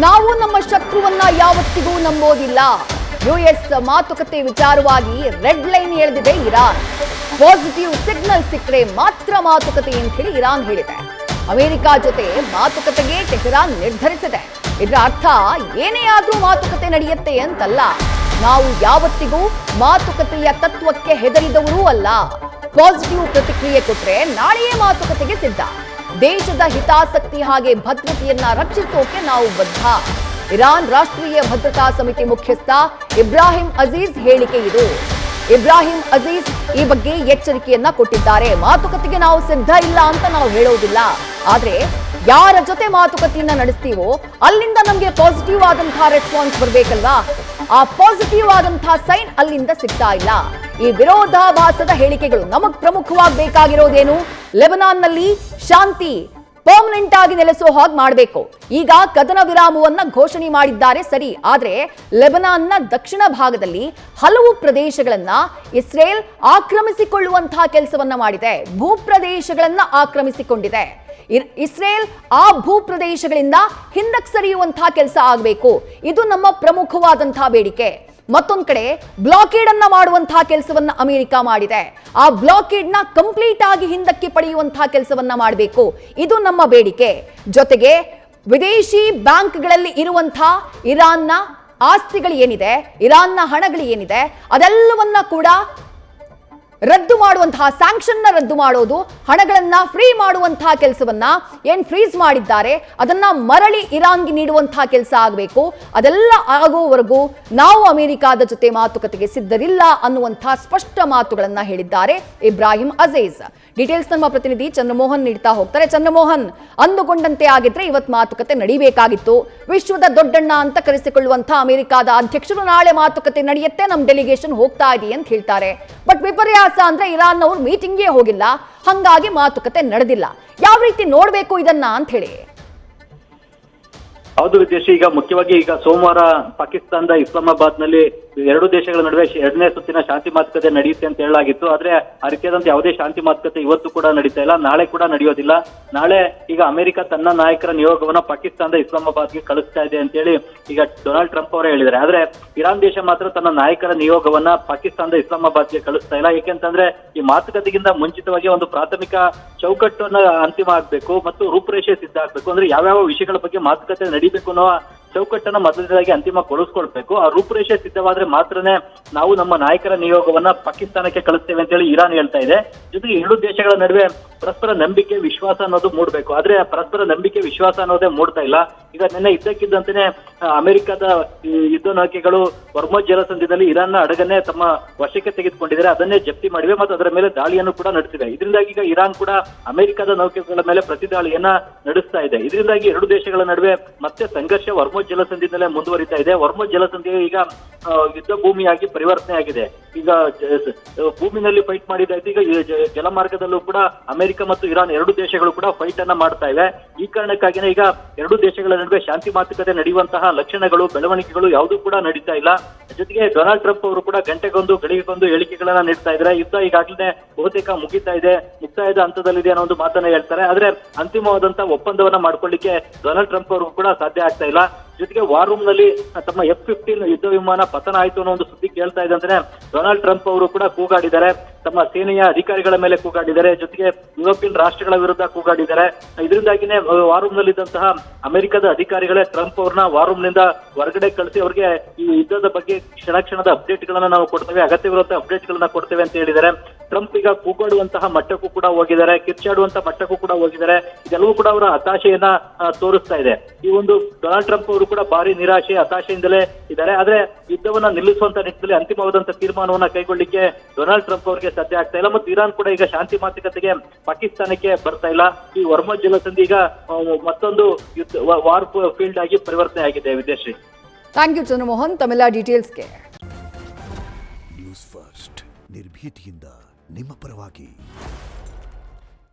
ನಾವು ನಮ್ಮ ಶತ್ರುವನ್ನ ಯಾವತ್ತಿಗೂ ನಂಬೋದಿಲ್ಲ. ಯುಎಸ್ ಮಾತುಕತೆ ವಿಚಾರವಾಗಿ ರೆಡ್ ಲೈನ್ ಎಳೆದಿದೆ ಇರಾನ್. ಪಾಸಿಟಿವ್ ಸಿಗ್ನಲ್ ಸಿಕ್ಕರೆ ಮಾತ್ರ ಮಾತುಕತೆ ಅಂತ ಹೇಳಿ ಇರಾನ್ ಹೇಳಿದೆ. ಅಮೆರಿಕ ಜೊತೆ ಮಾತುಕತೆಗೆ ಟೆಹರಾನ್ ನಿರ್ಧರಿಸಿದೆ. ಇದರ ಅರ್ಥ ಏನೇ ಆದ್ರೂ ಮಾತುಕತೆ ನಡೆಯುತ್ತೆ ಅಂತಲ್ಲ. ನಾವು ಯಾವತ್ತಿಗೂ ಮಾತುಕತೆಯ ತತ್ವಕ್ಕೆ ಹೆದರಿದವರೂ ಅಲ್ಲ. ಪಾಸಿಟಿವ್ ಪ್ರತಿಕ್ರಿಯೆ ಕೊಟ್ರೆ ನಾಳೆಯೇ ಮಾತುಕತೆಗೆ ಸಿದ್ಧ. ದೇಶದ ಹಿತಾಸಕ್ತಿ ಹಾಗೆ ಭದ್ರತೆಯನ್ನ ರಕ್ಷಿಸೋಕೆ ನಾವು ಬದ್ಧ. ಇರಾನ್ ರಾಷ್ಟ್ರೀಯ ಭದ್ರತಾ ಸಮಿತಿ ಮುಖ್ಯಸ್ಥ ಇಬ್ರಾಹಿಂ ಅಜೀಜ್ ಹೇಳಿಕೆ ಇದು. ಇಬ್ರಾಹಿಂ ಅಜೀಜ್ ಈ ಬಗ್ಗೆ ಎಚ್ಚರಿಕೆಯನ್ನ ಕೊಟ್ಟಿದ್ದಾರೆ. ಮಾತುಕತೆಗೆ ನಾವು ಸಿದ್ಧ ಇಲ್ಲ ಅಂತ ನಾವು ಹೇಳೋದಿಲ್ಲ, ಆದ್ರೆ ಯಾರ ಜೊತೆ ಮಾತುಕತೆಯನ್ನ ನಡೆಸ್ತೀವೋ ಅಲ್ಲಿಂದ ನಮ್ಗೆ ಪಾಸಿಟಿವ್ ಆದಂತಹ ರೆಸ್ಪಾನ್ಸ್ ಬರ್ಬೇಕಲ್ವಾ? ಆ ಪಾಸಿಟಿವ್ ಆದಂತಹ ಸೈನ್ ಅಲ್ಲಿಂದ ಸಿಗ್ತಾ ಇಲ್ಲ. ಈ ವಿರೋಧಾಭಾಸದ ಹೇಳಿಕೆಗಳು ನಮಗ್ ಪ್ರಮುಖವಾಗಿ ಬೇಕಾಗಿರೋದೇನು? ಲೆಬನಾನ್ನಲ್ಲಿ ಶಾಂತಿ ಪರ್ಮನೆಂಟ್ ಆಗಿ ನೆಲೆಸೋ ಹಾಗೆ ಮಾಡಬೇಕು. ಈಗ ಕದನ ವಿರಾಮವನ್ನ ಘೋಷಣೆ ಮಾಡಿದ್ದಾರೆ ಸರಿ, ಆದ್ರೆ ಲೆಬನಾನ್ನ ದಕ್ಷಿಣ ಭಾಗದಲ್ಲಿ ಹಲವು ಪ್ರದೇಶಗಳನ್ನ ಇಸ್ರೇಲ್ ಆಕ್ರಮಿಸಿಕೊಳ್ಳುವಂತಹ ಕೆಲಸವನ್ನ ಮಾಡಿದೆ. ಭೂಪ್ರದೇಶಗಳನ್ನ ಆಕ್ರಮಿಸಿಕೊಂಡಿದೆ. ಇಸ್ರೇಲ್ ಆ ಭೂಪ್ರದೇಶಗಳಿಂದ ಹಿಂದಕ್ಕೆ ಸರಿಯುವಂತಹ ಕೆಲಸ ಆಗಬೇಕು. ಇದು ನಮ್ಮ ಪ್ರಮುಖವಾದಂತಹ ಬೇಡಿಕೆ. ಮತ್ತೊಂದು ಕಡೆ ಬ್ಲಾಕೇಡ್ ಅನ್ನ ಮಾಡುವಂತಹ ಕೆಲಸವನ್ನ ಅಮೆರಿಕ ಮಾಡಿದೆ. ಆ ಬ್ಲಾಕೇಡ್ ನ ಕಂಪ್ಲೀಟ್ ಆಗಿ ಹಿಂದಕ್ಕೆ ಪಡೆಯುವಂತಹ ಕೆಲಸವನ್ನ ಮಾಡಬೇಕು. ಇದು ನಮ್ಮ ಬೇಡಿಕೆ. ಜೊತೆಗೆ ವಿದೇಶಿ ಬ್ಯಾಂಕ್ಗಳಲ್ಲಿ ಇರುವಂತಹ ಇರಾನ್ನ ಆಸ್ತಿಗಳು ಏನಿದೆ, ಇರಾನ್ನ ಹಣಗಳು ಏನಿದೆ, ಅದೆಲ್ಲವನ್ನ ಕೂಡ ರದ್ದು ಮಾಡುವಂತಹ, ಸ್ಯಾಂಕ್ಷನ್ ನ ರದ್ದು ಮಾಡೋದು, ಹಣಗಳನ್ನ ಫ್ರೀ ಮಾಡುವಂತಹ ಕೆಲಸವನ್ನ ಏನ್ ಫ್ರೀಸ್ ಮಾಡಿದ್ದಾರೆ ಅದನ್ನ ಮರಳಿ ಇರಾನ್ಗೆ ನೀಡುವಂತಹ ಕೆಲಸ ಆಗಬೇಕು. ಅದೆಲ್ಲ ಆಗೋವರೆಗೂ ನಾವು ಅಮೆರಿಕದ ಜೊತೆ ಮಾತುಕತೆಗೆ ಸಿದ್ಧರಿಲ್ಲ ಅನ್ನುವಂತಹ ಸ್ಪಷ್ಟ ಮಾತುಗಳನ್ನ ಹೇಳಿದ್ದಾರೆ ಇಬ್ರಾಹಿಂ ಅಜೀಜ್. ಡೀಟೇಲ್ಸ್ ನಮ್ಮ ಪ್ರತಿನಿಧಿ ಚಂದ್ರಮೋಹನ್ ನೀಡ್ತಾ ಹೋಗ್ತಾರೆ. ಚಂದ್ರಮೋಹನ್, ಅಂದುಕೊಂಡಂತೆ ಆಗಿದ್ರೆ ಇವತ್ತು ಮಾತುಕತೆ ನಡೀಬೇಕಾಗಿತ್ತು. ವಿಶ್ವದ ದೊಡ್ಡಣ್ಣ ಅಂತ ಕರೆಸಿಕೊಳ್ಳುವಂತಹ ಅಮೆರಿಕದ ಅಧ್ಯಕ್ಷರು ನಾಳೆ ಮಾತುಕತೆ ನಡೆಯುತ್ತೆ, ನಮ್ ಡೆಲಿಗೇಷನ್ ಹೋಗ್ತಾ ಇದೆ ಅಂತ ಹೇಳ್ತಾರೆ. ಬಟ್ ವಿಪರ್ಯಾಸ ಅಂದ್ರೆ ಇರಾನ್ ಅವರು ಮೀಟಿಂಗ್ಗೆ ಹೋಗಿಲ್ಲ, ಹಂಗಾಗಿ ಮಾತುಕತೆ ನಡೆದಿಲ್ಲ. ಯಾವ ರೀತಿ ನೋಡ್ಬೇಕು ಇದನ್ನ ಅಂತ ಹೇಳಿ? ಹೌದು ವಿದೇಶಿ, ಈಗ ಮುಖ್ಯವಾಗಿ ಈಗ ಸೋಮವಾರ ಪಾಕಿಸ್ತಾನದ ಇಸ್ಲಾಮಾಬಾದ್ ನಲ್ಲಿ ಎರಡು ದೇಶಗಳ ನಡುವೆ ಎರಡನೇ ಸುತ್ತಿನ ಶಾಂತಿ ಮಾತುಕತೆ ನಡೆಯುತ್ತೆ ಅಂತ ಹೇಳಲಾಗಿತ್ತು. ಆದ್ರೆ ಆ ರೀತಿಯಾದಂತ ಯಾವುದೇ ಶಾಂತಿ ಮಾತುಕತೆ ಇವತ್ತು ಕೂಡ ನಡೀತಾ ಇಲ್ಲ, ನಾಳೆ ಕೂಡ ನಡೆಯೋದಿಲ್ಲ. ನಾಳೆ ಈಗ ಅಮೆರಿಕ ತನ್ನ ನಾಯಕರ ನಿಯೋಗವನ್ನ ಪಾಕಿಸ್ತಾನದ ಇಸ್ಲಾಮಾಬಾದ್ಗೆ ಕಳಿಸ್ತಾ ಇದೆ ಅಂತ ಹೇಳಿ ಈಗ ಡೊನಾಲ್ಡ್ ಟ್ರಂಪ್ ಅವರೇ ಹೇಳಿದ್ದಾರೆ. ಆದ್ರೆ ಇರಾನ್ ದೇಶ ಮಾತ್ರ ತನ್ನ ನಾಯಕರ ನಿಯೋಗವನ್ನ ಪಾಕಿಸ್ತಾನದ ಇಸ್ಲಾಮಾಬಾದ್ಗೆ ಕಳಿಸ್ತಾ ಇಲ್ಲ. ಯಾಕೆಂತಂದ್ರೆ ಈ ಮಾತುಕತೆಗಿಂತ ಮುಂಚಿತವಾಗಿ ಒಂದು ಪ್ರಾಥಮಿಕ ಚೌಕಟ್ಟನ್ನ ಅಂತಿಮ ಆಗ್ಬೇಕು ಮತ್ತು ರೂಪುರೇಷೆ ಸಿದ್ಧ ಆಗ್ಬೇಕು. ಅಂದ್ರೆ ಯಾವ್ಯಾವ ವಿಷಯಗಳ ಬಗ್ಗೆ ಮಾತುಕತೆ ನಡೀಬೇಕು ಅನ್ನೋ ಚೌಕಟ್ಟನ್ನ ಮೊದಲನೇದಾಗಿ ಅಂತಿಮಗೊಳಿಸ್ಕೊಳ್ಬೇಕು. ಆ ರೂಪುರೇಷೆ ಸಿದ್ಧವಾದ್ರೆ ಮಾತ್ರನೇ ನಾವು ನಮ್ಮ ನಾಯಕರ ನಿಯೋಗವನ್ನ ಪಾಕಿಸ್ತಾನಕ್ಕೆ ಕಳಿಸ್ತೇವೆ ಅಂತ ಹೇಳಿ ಇರಾನ್ ಹೇಳ್ತಾ ಇದೆ. ಜೊತೆಗೆ ಎರಡು ದೇಶಗಳ ನಡುವೆ ಪರಸ್ಪರ ನಂಬಿಕೆ ವಿಶ್ವಾಸ ಅನ್ನೋದು ಮೂಡ್ಬೇಕು. ಆದ್ರೆ ಪರಸ್ಪರ ನಂಬಿಕೆ ವಿಶ್ವಾಸ ಅನ್ನೋದೇ ಮೂಡ್ತಾ ಇಲ್ಲ. ಈಗ ನಿನ್ನೆ ಇದ್ದಕ್ಕಿದ್ದಂತೆಯೇ ಅಮೆರಿಕದ ಯುದ್ಧ ನೌಕೆಗಳು ಹೊರ್ಮುಜ್ ಜಲಸಂಧಿಯಲ್ಲಿ ಇರಾನ್ನ ಹಡಗನ್ನೇ ತಮ್ಮ ವಶಕ್ಕೆ ತೆಗೆದುಕೊಂಡಿದ್ದಾರೆ, ಅದನ್ನೇ ಜಪ್ತಿ ಮಾಡಿವೆ ಮತ್ತು ಅದರ ಮೇಲೆ ದಾಳಿಯನ್ನು ಕೂಡ ನಡೆಸಿವೆ. ಇದರಿಂದಾಗಿ ಈಗ ಇರಾನ್ ಕೂಡ ಅಮೆರಿಕದ ನೌಕೆಗಳ ಮೇಲೆ ಪ್ರತಿ ದಾಳಿಯನ್ನ ನಡೆಸ್ತಾ ಇದೆ. ಇದರಿಂದಾಗಿ ಎರಡು ದೇಶಗಳ ನಡುವೆ ಮತ್ತೆ ಸಂಘರ್ಷ ಹೊರ್ಮುಜ್ ಜಲಸಂಧಿಯಿಂದಲೇ ಮುಂದುವರಿತಾ ಇದೆ. ಹೊರ್ಮುಜ್ ಜಲಸಂಧಿ ಈಗ ಯುದ್ಧ ಭೂಮಿಯಾಗಿ ಪರಿವರ್ತನೆ ಆಗಿದೆ. ಈಗ ಭೂಮಿನಲ್ಲಿ ಫೈಟ್ ಮಾಡಿದಾಯ್ತು, ಈಗ ಜಲಮಾರ್ಗದಲ್ಲೂ ಕೂಡ ಅಮೆರಿಕ ಮತ್ತು ಇರಾನ್ ಎರಡು ದೇಶಗಳು ಕೂಡ ಫೈಟ್ ಅನ್ನ ಮಾಡ್ತಾ ಇವೆ. ಈ ಕಾರಣಕ್ಕಾಗಿನೇ ಈಗ ಎರಡು ದೇಶಗಳ ನಡುವೆ ಶಾಂತಿ ಮಾತುಕತೆ ನಡೆಯುವಂತಹ ಲಕ್ಷಣಗಳು, ಬೆಳವಣಿಗೆಗಳು ಯಾವುದೂ ಕೂಡ ನಡೀತಾ ಇಲ್ಲ. ಜೊತೆಗೆ ಡೊನಾಲ್ಡ್ ಟ್ರಂಪ್ ಅವರು ಕೂಡ ಗಂಟೆಗೊಂದು ಗಳಿಗೆಗೊಂದು ಹೇಳಿಕೆಗಳನ್ನ ನೀಡ್ತಾ ಇದ್ದಾರೆ. ಯುದ್ಧ ಈಗಾಗಲೇ ಬಹುತೇಕ ಮುಕ್ತಾಯದ ಹಂತದಲ್ಲಿದೆ ಅನ್ನೋ ಒಂದು ಮಾತನ್ನ ಹೇಳ್ತಾರೆ. ಆದ್ರೆ ಅಂತಿಮವಾದಂತಹ ಒಪ್ಪಂದವನ್ನ ಮಾಡ್ಕೊಳ್ಳಿಕ್ಕೆ ಡೊನಾಲ್ಡ್ ಟ್ರಂಪ್ ಅವರು ಕೂಡ ಸಾಧ್ಯ ಆಗ್ತಾ ಇಲ್ಲ. ಜೊತೆಗೆ ವಾರ್ ರೂಮ್ ನಲ್ಲಿ ತಮ್ಮ F-15 ಯುದ್ಧ ವಿಮಾನ ಪತನ ಆಯ್ತು ಅನ್ನೋ ಒಂದು ಸುದ್ದಿ ಕೇಳ್ತಾ ಇದೆ ಅಂದ್ರೆ ಡೊನಾಲ್ಡ್ ಟ್ರಂಪ್ ಅವರು ಕೂಡ ಕೂಗಾಡಿದ್ದಾರೆ. ತಮ್ಮ ಸೇನೆಯ ಅಧಿಕಾರಿಗಳ ಮೇಲೆ ಕೂಗಾಡಿದ್ದಾರೆ. ಜೊತೆಗೆ ಯುರೋಪಿಯನ್ ರಾಷ್ಟ್ರಗಳ ವಿರುದ್ಧ ಕೂಗಾಡಿದ್ದಾರೆ. ಇದರಿಂದಾಗಿನೇ ವಾರ್ ರೂಮ್ ನಲ್ಲಿದ್ದಂತಹ ಅಮೆರಿಕದ ಅಧಿಕಾರಿಗಳೇ ಟ್ರಂಪ್ ಅವ್ರನ್ನ ವಾರ್ ರೂಮ್ ನಿಂದ ಹೊರಗಡೆ ಕಳಿಸಿ ಅವರಿಗೆ ಈ ಯುದ್ಧದ ಬಗ್ಗೆ ಕ್ಷಣದ ಅಪ್ಡೇಟ್ ಗಳನ್ನ ನಾವು ಕೊಡ್ತೇವೆ, ಅಗತ್ಯವಿರುವಂತಹ ಅಪ್ಡೇಟ್ ಗಳನ್ನ ಕೊಡ್ತೇವೆ ಅಂತ ಹೇಳಿದ್ದಾರೆ. ಟ್ರಂಪ್ ಈಗ ಕೂಗಾಡುವಂತಹ ಮಟ್ಟಕ್ಕೂ ಕೂಡ ಹೋಗಿದ್ದಾರೆ, ಕಿರ್ಚಾಡುವಂತಹ ಮಟ್ಟಕ್ಕೂ ಕೂಡ ಹೋಗಿದ್ದಾರೆ. ಇದೆಲ್ಲವೂ ಕೂಡ ಅವರ ಹತಾಶೆಯನ್ನ ತೋರಿಸ್ತಾ ಇದೆ. ಈ ಒಂದು ಡೊನಾಲ್ಡ್ ಟ್ರಂಪ್ ಅವರು ಕೂಡ ಭಾರಿ ನಿರಾಶೆ, ಹತಾಶೆಯಿಂದಲೇ ಇದ್ದಾರೆ. ಆದ್ರೆ ಯುದ್ಧವನ್ನ ನಿಲ್ಲಿಸುವಂತ ನಿಟ್ಟಿನಲ್ಲಿ ಅಂತಿಮವಾದಂತಹ ತೀರ್ಮಾನವನ್ನ ಕೈಗೊಳ್ಳಿಕ್ಕೆ ಡೊನಾಲ್ಡ್ ಟ್ರಂಪ್ ಅವರಿಗೆ ಸಾಧ್ಯ ಆಗ್ತಾ ಇಲ್ಲ. ಮತ್ತು ಇರಾನ್ ಕೂಡ ಈಗ ಶಾಂತಿ ಮಾತುಕತೆಗೆ ಪಾಕಿಸ್ತಾನಕ್ಕೆ ಬರ್ತಾ ಇಲ್ಲ. ಈ ಹೊರ್ಮುಜ್ ಜಲಸಂಧಿ ಈಗ ಮತ್ತೊಂದು ವಾರ್ ಫೀಲ್ಡ್ ಆಗಿ ಪರಿವರ್ತನೆ ಆಗಿದೆ. ವಿದೇಶಿ, ಥ್ಯಾಂಕ್ ಯು ಚಂದ್ರಮೋಹನ್ ತಮ್ಮೆಲ್ಲ ಡೀಟೇಲ್ಸ್ಗೆ. ನ್ಯೂಸ್ ಫಸ್ಟ್ ನಿರ್ಭೀತಿಯಿಂದ ನಿಮ್ಮ ಪರವಾಗಿ.